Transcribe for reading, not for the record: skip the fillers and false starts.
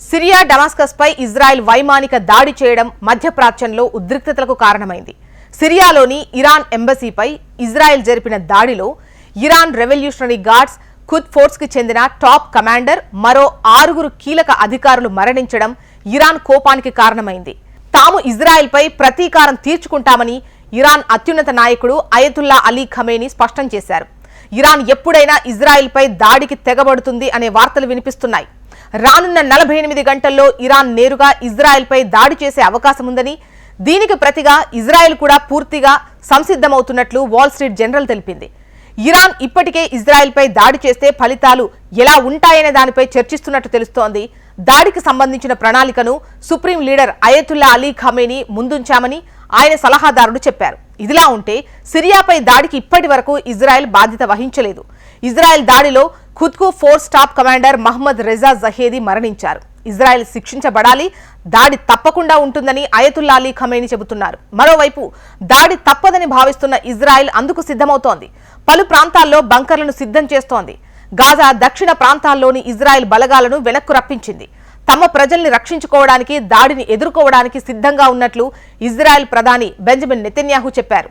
Syria Damascus పై Israel వైమానిక దాడి చేయడం మధ్యప్రాచ్యంలో ఉద్రిక్తతలకు కారణమైంది. సిరియాలోని ఇరాన్ ఎంబసీపై ఇజ్రాయెల్ జరిపిన దాడిలో Iran revolutionary guards Khud force కి చెందిన టాప్ కమాండర్ మరో 6 కీలక అధికారులు మరణించడం ఇరాన్ కోపానికి కారణమైంది. తాము ఇజ్రాయెల్ పై ప్రతీకారం తీర్చుకుంటామని ఇరాన్ అత్యున్నత నాయకుడు అయతుల్లా అలీ ఖమేనీ స్పష్టం చేశారు. ఇరాన్ ఎప్పుడైనా ఇజ్రాయెల్ పై దాడికి తెగబడుతుంది అనే వార్తలు వినిపిస్తున్నాయి. రానున్న 48 గంటల్లో ఇరాన్ నేరుగా ఇజ్రాయెల్ పై దాడి చేసే అవకాశం ఉందని, దీనికి ప్రతిగా ఇజ్రాయెల్ కూడా పూర్తిగా సంసిద్ధమవుతున్నట్లు వాల్ స్ట్రీట్ జనరల్ తెలిపింది. ఇరాన్ ఇప్పటికే ఇజ్రాయెల్ పై దాడి చేస్తే ఫలితాలు ఎలా ఉంటాయనే దానిపై చర్చిస్తున్నట్టు తెలుస్తోంది. దాడికి సంబంధించిన ప్రణాళికను supreme leader Ayatollah Ali Khamenei ముందుంచామని ఆయన సలహాదారుడు చెప్పారు. ఇదిలా ఉంటే సిరియాపై దాడికి ఇప్పటి వరకు ఇజ్రాయెల్ బాధ్యత వహించలేదు. ఇజ్రాయెల్ దాడిలో ఖుద్కు force top commander Mohammad Reza Zahedi మరణించారు. ఇజ్రాయెల్ శిక్షించబడాలి, దాడి తప్పకుండా ఉంటుందని అయతుల్లా అలీ ఖమేనీ చెబుతున్నారు. మరోవైపు దాడి తప్పదని భావిస్తున్న ఇజ్రాయెల్ అందుకు సిద్ధమవుతోంది. పలు ప్రాంతాల్లో బంకర్లను సిద్ధం చేస్తోంది. గాజా దక్షిణ ప్రాంతాల్లోని ఇజ్రాయెల్ బలగాలను వెనక్కు రప్పించింది. తమ ప్రజల్ని రక్షించుకోవడానికి, దాడిని ఎదుర్కోవడానికి సిద్ధంగా ఉన్నట్లు ఇజ్రాయెల్ ప్రధాని బెంజమిన్ నెతన్యాహు చెప్పారు.